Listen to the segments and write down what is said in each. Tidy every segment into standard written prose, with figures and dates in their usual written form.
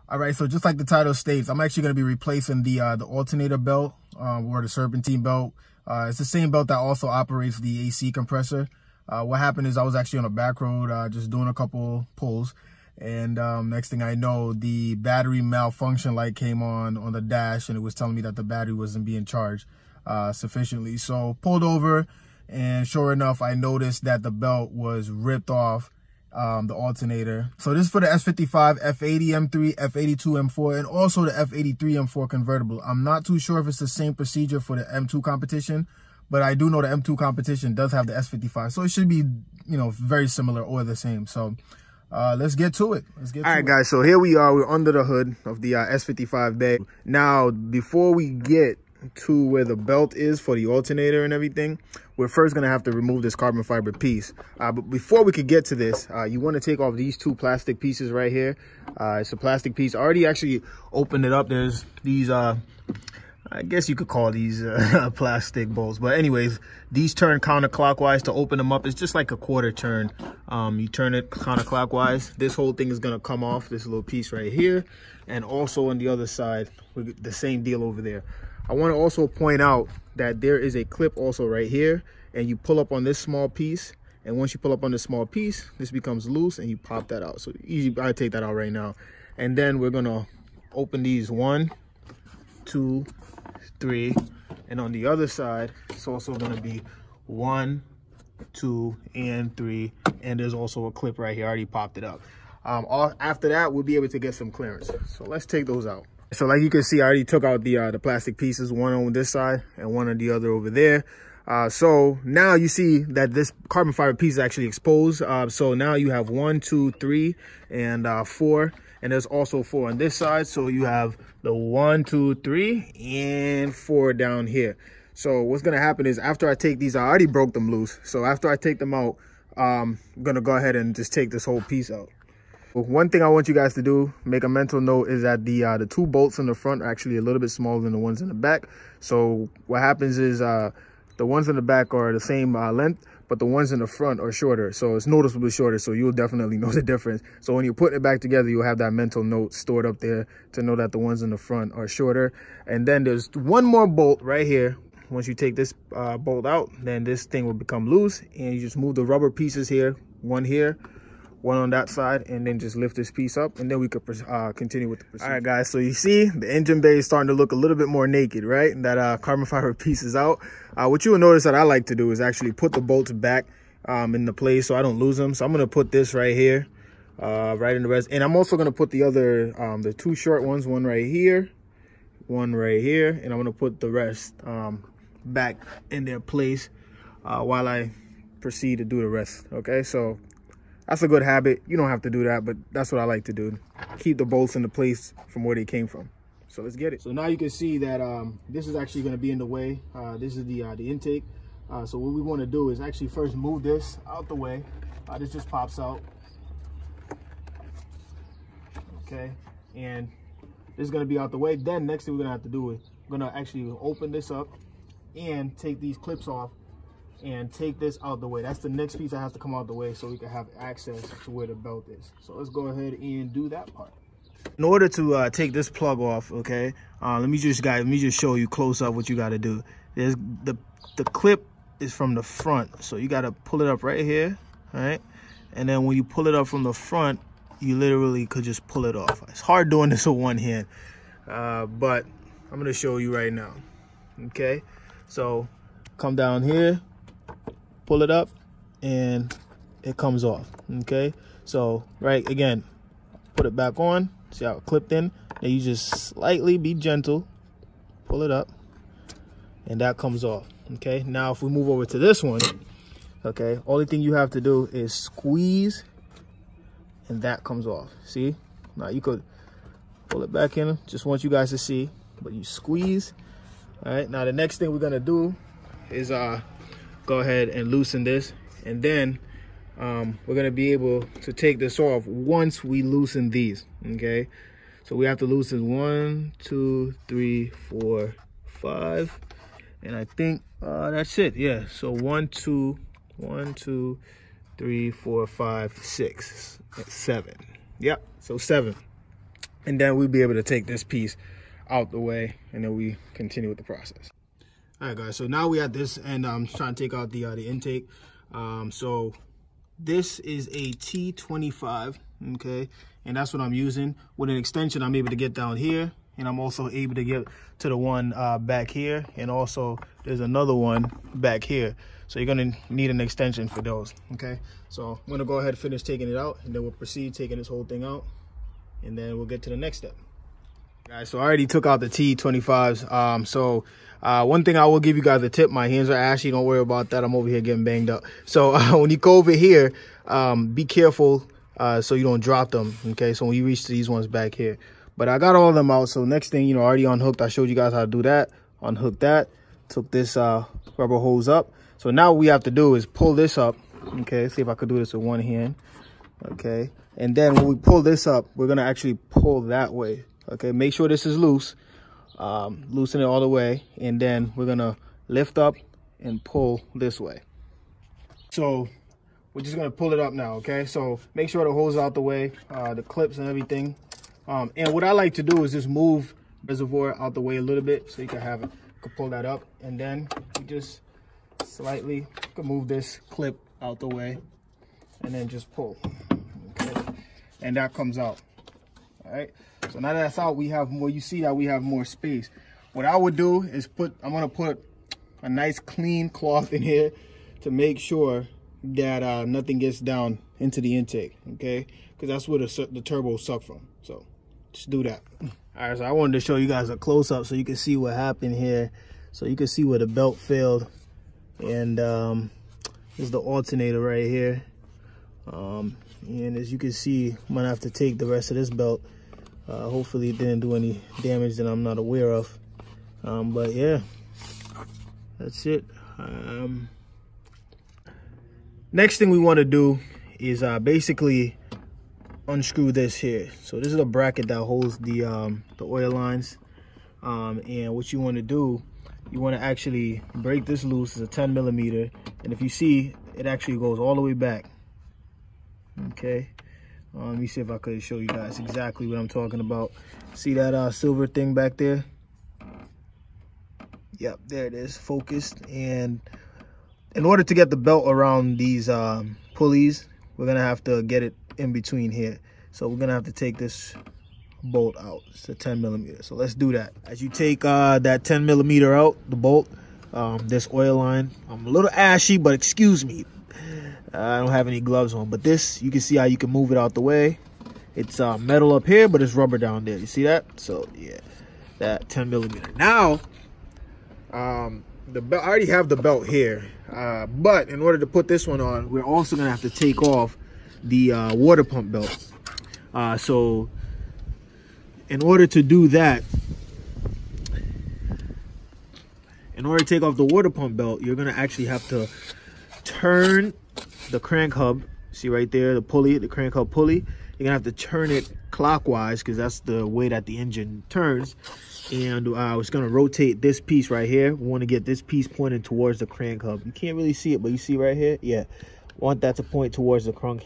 All right, so just like the title states, I'm actually going to be replacing the alternator belt or the serpentine belt. It's the same belt that also operates the AC compressor. What happened is I was actually on a back road just doing a couple pulls, and next thing I know, the battery malfunction light came on the dash, and it was telling me that the battery wasn't being charged sufficiently. So pulled over, and sure enough, I noticed that the belt was ripped off the alternator. So this is for the S55, F80 M3, F82 M4, and also the F83 M4 convertible. I'm not too sure if it's the same procedure for the M2 competition, but I do know the M2 competition does have the S55, so it should be, you know, very similar or the same. So let's get to it. All right, guys, so here we are. We're under the hood of the S55 bag. Now, before we get to where the belt is for the alternator and everything, we're first going to have to remove this carbon fiber piece. But before we could get to this, you want to take off these two plastic pieces right here. It's a plastic piece. I already actually opened it up. There's these, I guess you could call these plastic bolts. But anyways, these turn counterclockwise. To open them up, it's just like a quarter turn. You turn it counterclockwise. This whole thing is going to come off, this little piece right here. And also on the other side, the same deal over there. I want to also point out that there is a clip also right here, and you pull up on this small piece, and once you pull up on this small piece, this becomes loose and you pop that out. So easy, I take that out right now. And then we're gonna open these 1, 2, 3, and on the other side, it's also gonna be 1, 2, and 3, and there's also a clip right here. I already popped it up. After that, we'll be able to get some clearance. So let's take those out. So like you can see, I already took out the plastic pieces, one on this side and one on the other over there. So now you see that this carbon fiber piece is actually exposed. So now you have 1, 2, 3, and 4. And there's also 4 on this side. So you have the 1, 2, 3, and 4 down here. So what's going to happen is after I take these, I already broke them loose. So after I take them out, I'm going to go ahead and just take this whole piece out. One thing I want you guys to do, make a mental note, is that the 2 bolts in the front are actually a little bit smaller than the ones in the back. So what happens is the ones in the back are the same length, but the ones in the front are shorter. So it's noticeably shorter, so you'll definitely know the difference. So when you're putting it back together, you'll have that mental note stored up there to know that the ones in the front are shorter. And then there's one more bolt right here. Once you take this bolt out, then this thing will become loose, and you just move the rubber pieces here, one on that side, and then just lift this piece up, and then we could continue with the procedure. All right, guys, so you see the engine bay is starting to look a little bit more naked, right? That carbon fiber piece is out. What you will notice that I like to do is actually put the bolts back in the place so I don't lose them. So I'm going to put this right here, right in the rest. And I'm also going to put the other, the 2 short ones, one right here, and I'm going to put the rest back in their place while I proceed to do the rest, okay? So that's a good habit. You don't have to do that, but that's what I like to do. Keep the bolts in the place from where they came from. So let's get it. So now you can see that this is actually going to be in the way. This is the intake. So what we want to do is actually first move this out the way. This just pops out. Okay, and this is going to be out the way. Then next thing we're going to have to do is we're going to actually open this up and take these clips off and take this out the way. That's the next piece that has to come out the way so we can have access to where the belt is. So let's go ahead and do that part. In order to take this plug off, okay, let me just show you close up what you got to do. There's the clip is from the front, so you got to pull it up right here, all right? And then when you pull it up from the front, you literally could just pull it off. It's hard doing this with one hand, but I'm gonna show you right now. Okay, so come down here, pull it up, and it comes off. Okay, so right again, put it back on. See how it clipped in? And you just slightly be gentle, pull it up, and that comes off. Okay, now if we move over to this one, okay, only thing you have to do is squeeze, and that comes off. See? Now you could pull it back in. Just want you guys to see, but you squeeze. All right, now the next thing we're gonna do is go ahead and loosen this, and then we're gonna be able to take this off once we loosen these. Okay, so we have to loosen 1, 2, 3, 4, 5, and I think that's it. Yeah, so 1, 2, 3, 4, 5, 6, 7. Yep, so 7. and then we'll be able to take this piece out the way, and then we continue with the process. All right, guys, so now we at this end. I'm trying to take out the intake. So this is a T25, okay, and that's what I'm using. With an extension, I'm able to get down here, and I'm also able to get to the one back here, and also there's another one back here. So you're gonna need an extension for those, okay? So I'm gonna go ahead and finish taking it out, and then we'll proceed taking this whole thing out, and then we'll get to the next step. Guys, so I already took out the T25s. One thing I will give you guys a tip, my hands are ashy, don't worry about that. I'm over here getting banged up. So when you go over here, be careful so you don't drop them, okay? So when you reach to these ones back here. But I got all of them out, so next thing, you know, already unhooked. I showed you guys how to do that. Unhook that, took this rubber hose up. So now what we have to do is pull this up, okay? See if I could do this with one hand, okay? And then when we pull this up, we're gonna actually pull that way, okay? Make sure this is loose, loosen it all the way, and then we're gonna lift up and pull this way. So we're just gonna pull it up now, okay? So make sure the hose is out the way, the clips and everything. And what I like to do is just move the reservoir out the way a little bit so you can have it, you can pull that up, and then you just slightly can move this clip out the way and then just pull, okay? And that comes out. All right, so now that that's out, we have more, you see that we have more space. What I would do is I'm gonna put a nice clean cloth in here to make sure that nothing gets down into the intake, okay? Because that's where the turbo suck from. So just do that. All right, so I wanted to show you guys a close-up so you can see what happened here. So you can see where the belt failed. And this is the alternator right here. And as you can see, I'm gonna have to take the rest of this belt. Hopefully it didn't do any damage that I'm not aware of. But yeah, that's it. Next thing we want to do is basically unscrew this here. So this is a bracket that holds the oil lines. And what you want to do, you want to actually break this loose. It's a 10 millimeter, and if you see, it actually goes all the way back. Okay, let me see if I could show you guys exactly what I'm talking about. See that silver thing back there? Yep, there it is, focused. And in order to get the belt around these pulleys, we're gonna have to get it in between here. So we're gonna have to take this bolt out. It's a 10 millimeter. So let's do that. As you take that 10 millimeter out, the bolt, this oil line, I'm a little ashy, but excuse me, I don't have any gloves on. But this, you can see how you can move it out the way. It's metal up here, but it's rubber down there. You see that? So yeah, that 10 millimeter. Now the belt, I already have the belt here, but in order to put this one on, we're also gonna have to take off the water pump belt. So in order to do that, in order to take off the water pump belt, you're gonna actually have to turn the crank hub. See right there, the pulley, the crank hub pulley. You're gonna have to turn it clockwise because that's the way that the engine turns. And it's gonna rotate this piece right here. We want to get this piece pointed towards the crank hub. You can't really see it, but you see right here, yeah. Want that to point towards the crank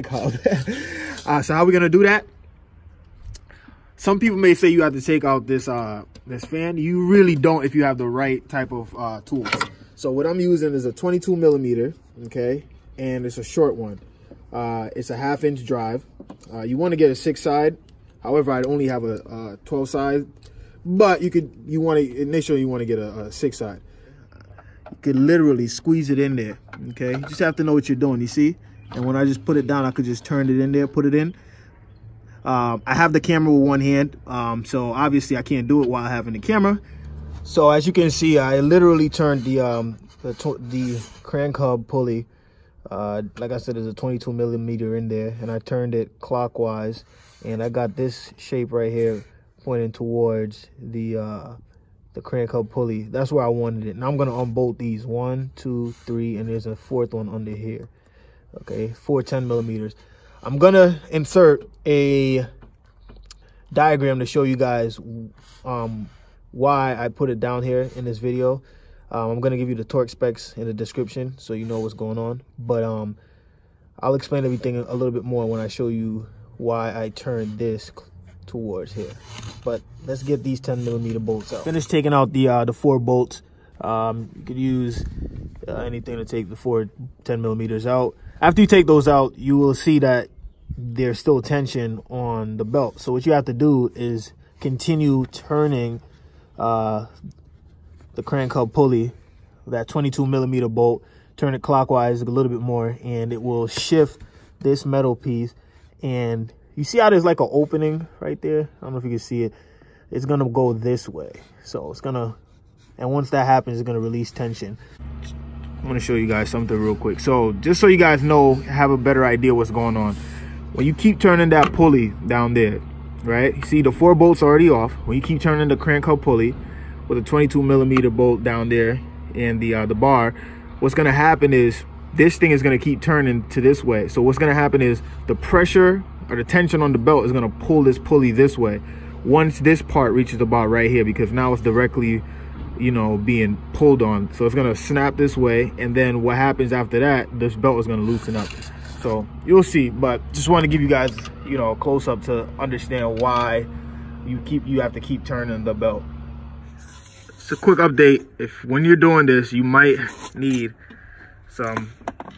hub. So how are we gonna do that? Some people may say you have to take out this this fan. You really don't if you have the right type of tools. So what I'm using is a 22 millimeter, okay, and it's a short one. It's a 1/2 inch drive. You want to get a 6 side. However, I only have a 12 side, but you want to get a 6 side. You could literally squeeze it in there, okay? You just have to know what you're doing, you see? And when I just put it down, I could just turn it in there, put it in. I have the camera with one hand, so obviously I can't do it while having the camera. So as you can see, I literally turned the crank hub pulley. Like I said, there's a 22 millimeter in there, and I turned it clockwise, and I got this shape right here pointing towards the crank hub pulley. That's where I wanted it. Now I'm gonna unbolt these 1, 2, 3, and there's a 4th one under here. Okay, 4 10 millimeters. I'm gonna insert a diagram to show you guys why I put it down here in this video. I'm gonna give you the torque specs in the description so you know what's going on. But I'll explain everything a little bit more when I show you why I turned this towards here. But let's get these 10mm bolts out. Finish taking out the 4 bolts. You could use anything to take the 4 10mm out. After you take those out, you will see that there's still tension on the belt. So what you have to do is continue turning the crank hub pulley, that 22mm bolt, turn it clockwise a little bit more, and it will shift this metal piece. And you see how there's like an opening right there? I don't know if you can see it. It's gonna go this way. So it's gonna, and once that happens, it's gonna release tension. I'm gonna show you guys something real quick. So just so you guys know, have a better idea what's going on. When you keep turning that pulley down there, right? You see the 4 bolts already off. When you keep turning the crank hub pulley with a 22mm bolt down there and the bar, what's gonna happen is this thing is gonna keep turning to this way. So what's gonna happen is the pressure or the tension on the belt is gonna pull this pulley this way. Once this part reaches about right here, because now it's directly, you know, being pulled on. So it's gonna snap this way, and then what happens after that, this belt is gonna loosen up. So you'll see, but just want to give you guys, you know, a close up to understand why you have to keep turning the belt. It's a quick update. If when you're doing this, you might need some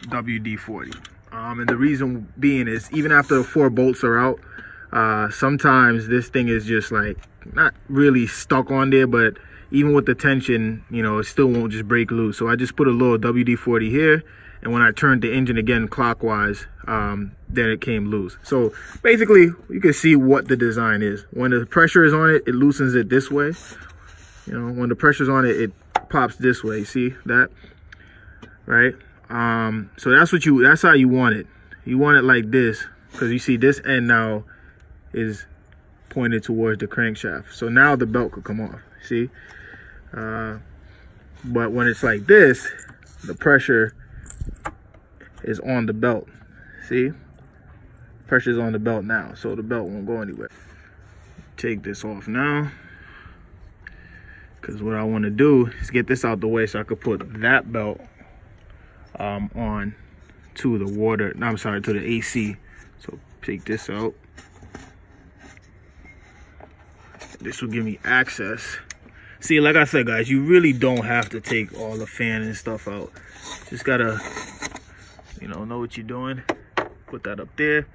WD-40. And the reason being is even after the 4 bolts are out, sometimes this thing is just like not really stuck on there, but even with the tension, you know, it still won't just break loose. So I just put a little WD-40 here, and when I turned the engine again clockwise, then it came loose. So basically, you can see what the design is. When the pressure is on it, it loosens it this way. You know, when the pressure's on it, it pops this way. See that? Right? So that's how you want it. You want it like this, because you see this end now is pointed towards the crankshaft. So now the belt could come off. See? But when it's like this, the pressure is on the belt. See? Pressure's on the belt now, so the belt won't go anywhere. Take this off now, because what I want to do is get this out the way so I could put that belt on to the water. No, I'm sorry, to the AC. So take this out. This will give me access. See, like I said, guys, you really don't have to take all the fan and stuff out. Just gotta, you know what you're doing. Put that up there.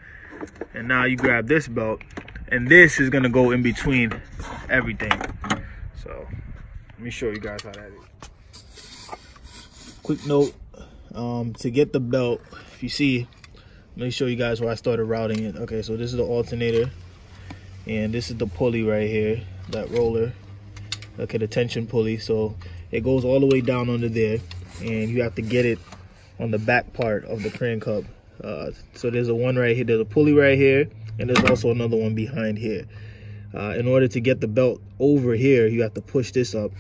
And now you grab this belt, and this is gonna go in between everything. So let me show you guys how that is. Quick note, to get the belt, if you see, let me show you guys where I started routing it. Okay, so this is the alternator, and this is the pulley right here, that roller. Okay, the tension pulley. So it goes all the way down under there, and you have to get it on the back part of the crank hub. So there's a one right here, there's a pulley right here, and there's also another one behind here. In order to get the belt over here, you have to push this up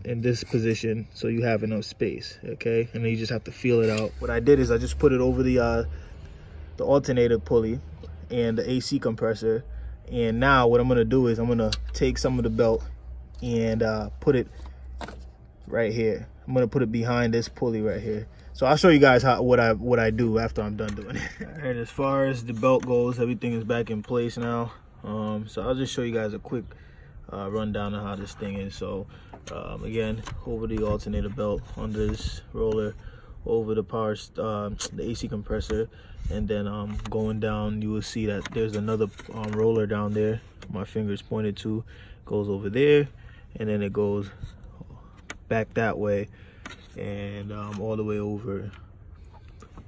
in this position so you have enough space. Okay, and then you just have to feel it out. What I did is I just put it over the alternator pulley and the AC compressor, and now what I'm gonna do is I'm gonna take some of the belt and put it right here. I'm gonna put it behind this pulley right here. So I'll show you guys what I do after I'm done doing it. All right, as far as the belt goes, everything is back in place now. So I'll just show you guys a quick rundown of how this thing is. So again, over the alternator belt, under this roller, over the power, the AC compressor, and then going down, you will see that there's another roller down there. My finger's pointed to, goes over there, and then it goes back that way, and all the way over,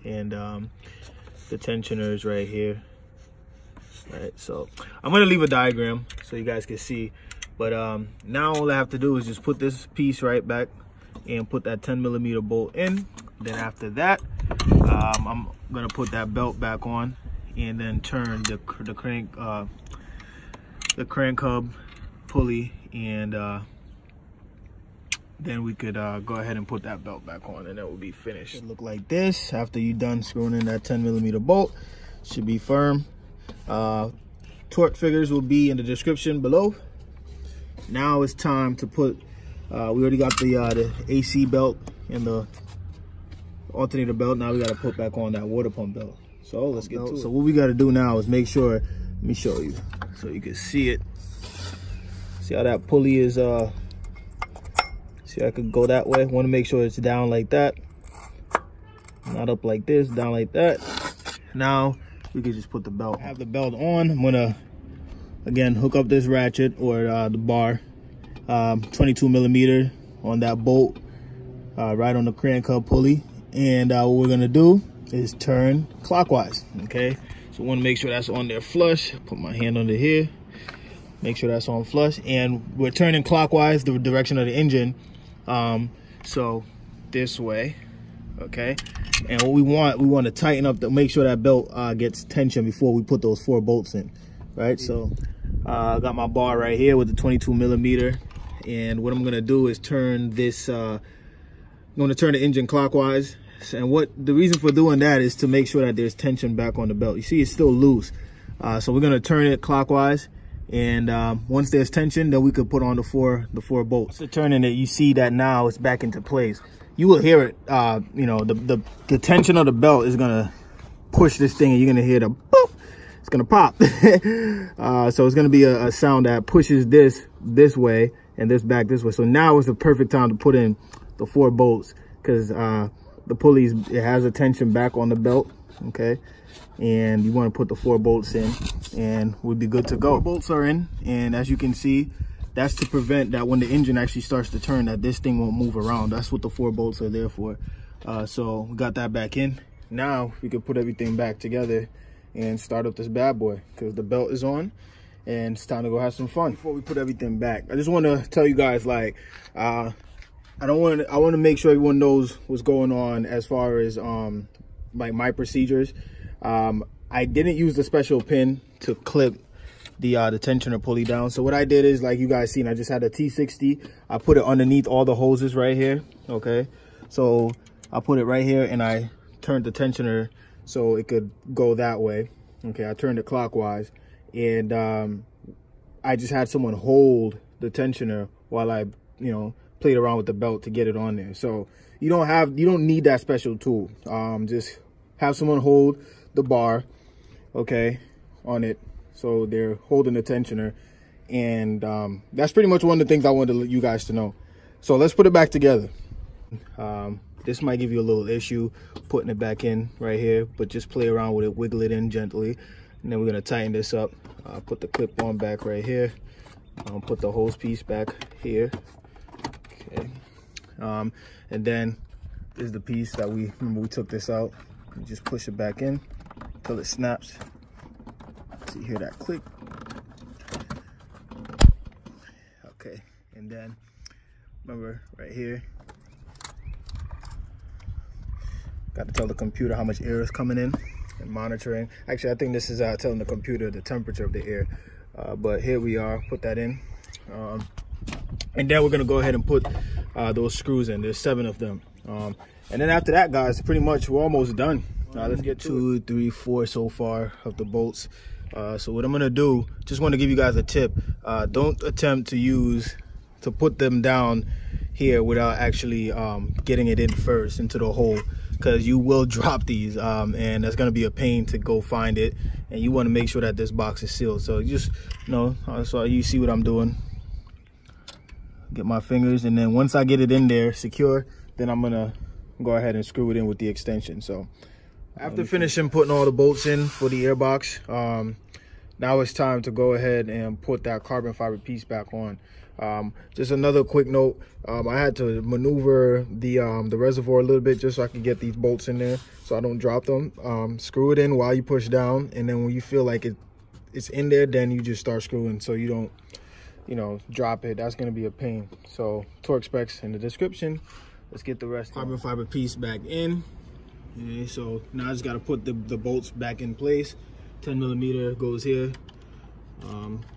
and the tensioner is right here. All right, so I'm gonna leave a diagram so you guys can see, but now all I have to do is just put this piece right back and put that 10mm bolt in. Then after that, I'm gonna put that belt back on, and then turn the crank hub pulley, and then we could go ahead and put that belt back on, and that will be finished. It look like this after you're done screwing in that 10mm bolt. Should be firm. Torque figures will be in the description below. Now it's time to put, we already got the AC belt and the alternator belt. Now we got to put back on that water pump belt. So let's get to it. So what we got to do now is make sure, let me show you so you can see it. See how that pulley is, see I could go that way. Want to make sure it's down like that. Not up like this, down like that. Now we can just put the belt. I have the belt on. I'm gonna, again, hook up this ratchet or the bar, 22 millimeter on that bolt, right on the crank hub pulley. And what we're gonna do is turn clockwise, okay? So I wanna make sure that's on there flush. Put my hand under here, make sure that's on flush. And we're turning clockwise, the direction of the engine. So this way, okay? And what we want to tighten up to make sure that belt gets tension before we put those 4 bolts in, right? So I got my bar right here with the 22 millimeter. And what I'm gonna do is turn this, I'm gonna turn the engine clockwise. And what the reason for doing that is to make sure that there's tension back on the belt. You see it's still loose. So we're gonna turn it clockwise. And once there's tension, then we could put on the four bolts. So turning it, you see that now it's back into place. You will hear it, you know, the tension of the belt is gonna push this thing and you're gonna hear the boop, it's gonna pop. So it's gonna be a sound that pushes this way and this back this way. So now is the perfect time to put in the 4 bolts because the pulleys, it has a tension back on the belt, okay? And you wanna put the 4 bolts in and we'll be good to go. 4 bolts are in, and as you can see, that's to prevent that when the engine actually starts to turn, that this thing won't move around. That's what the 4 bolts are there for. So we got that back in. Now we can put everything back together and start up this bad boy because the belt is on and it's time to go have some fun. Before we put everything back, I just want to tell you guys, like, I want to make sure everyone knows what's going on as far as like my procedures. I didn't use the special pin to clip the tensioner pulley down. So what I did is, like you guys seen, I just had a T60. I put it underneath all the hoses right here, okay? So I put it right here and I turned the tensioner so it could go that way. Okay, I turned it clockwise and I just had someone hold the tensioner while I, you know, played around with the belt to get it on there. So you don't need that special tool. Just have someone hold the bar, okay, on it. So they're holding the tensioner, and that's pretty much one of the things I wanted you guys to know. So let's put it back together. This might give you a little issue putting it back in right here, but just play around with it, wiggle it in gently, and then we're gonna tighten this up. Put the clip on back right here. Put the hose piece back here. Okay. And then this is the piece that we took this out. You just push it back in until it snaps. So you hear that click. Okay, and then remember right here, got to tell the computer how much air is coming in and monitoring. Actually, I think this is telling the computer the temperature of the air. But here we are, put that in. And then we're gonna go ahead and put those screws in. There's 7 of them. And then after that, guys, pretty much we're almost done. Let's get 2, 3, 4 so far of the bolts. So what I'm gonna do, just want to give you guys a tip. Don't attempt to put them down here without actually getting it in first into the hole, because you will drop these and that's gonna be a pain to go find it, and you want to make sure that this box is sealed. So just, you know, so you see what I'm doing. Get my fingers, and then once I get it in there secure, then I'm gonna go ahead and screw it in with the extension. So after finishing putting all the bolts in for the airbox, now it's time to go ahead and put that carbon fiber piece back on. Just another quick note, I had to maneuver the reservoir a little bit just so I can get these bolts in there so I don't drop them. Screw it in while you push down, and then when you feel like it's in there, then you just start screwing so you don't, you know, drop it. That's going to be a pain. So torque specs in the description. Let's get the rest. Carbon fiber piece back in. Okay, so now I just got to put the bolts back in place. 10 millimeter goes here.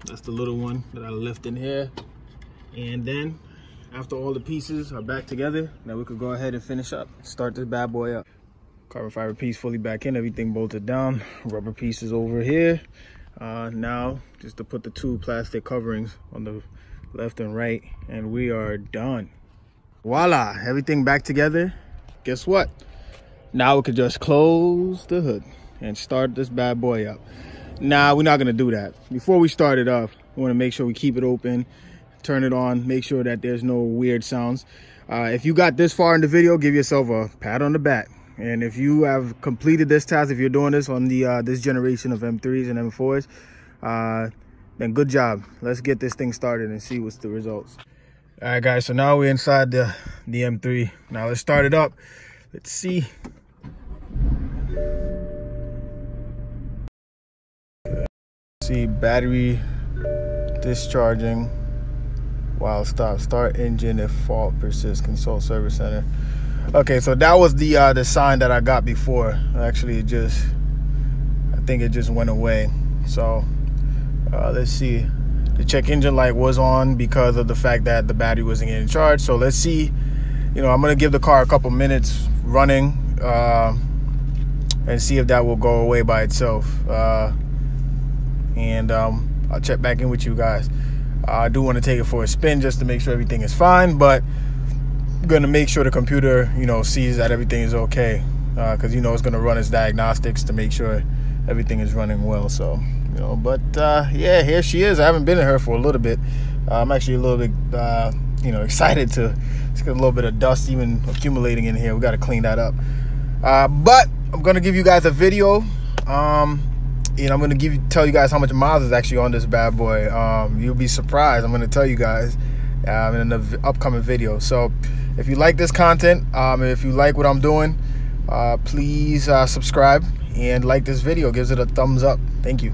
That's the little one that I left in here. And then after all the pieces are back together, now we could go ahead and finish up, start this bad boy up. Carbon fiber piece fully back in, everything bolted down. Rubber pieces over here. Now just to put the 2 plastic coverings on the left and right, and we are done. Voila, everything back together. Guess what? Now we could just close the hood and start this bad boy up. Nah, we're not gonna do that. Before we start it up, we wanna make sure we keep it open, turn it on, make sure that there's no weird sounds. If you got this far in the video, give yourself a pat on the back. And if you have completed this task, if you're doing this on the this generation of M3s and M4s, then good job. Let's get this thing started and see what's the results. All right, guys, so now we're inside the M3. Now let's start it up. Let's see. Okay. See battery discharging while start engine if fault persists, consult service center. Okay, so that was the sign that I got before. Actually, I think it just went away. So let's see. The check engine light was on because of the fact that the battery wasn't getting charged. So let's see. You know, I'm gonna give the car a couple minutes running and see if that will go away by itself. And I'll check back in with you guys. I do want to take it for a spin just to make sure everything is fine, but I'm gonna make sure the computer, you know, sees that everything is okay, because you know it's gonna run its diagnostics to make sure everything is running well. So, you know, but yeah, here she is. I haven't been in her for a little bit. I'm actually a little bit, you know, excited to. It's got a little bit of dust even accumulating in here. We got to clean that up. But I'm gonna give you guys a video. You know, I'm gonna tell you guys how much miles is actually on this bad boy. You'll be surprised. I'm gonna tell you guys in the upcoming video. So if you like this content, if you like what I'm doing, please subscribe and like this video. Gives it a thumbs up. Thank you.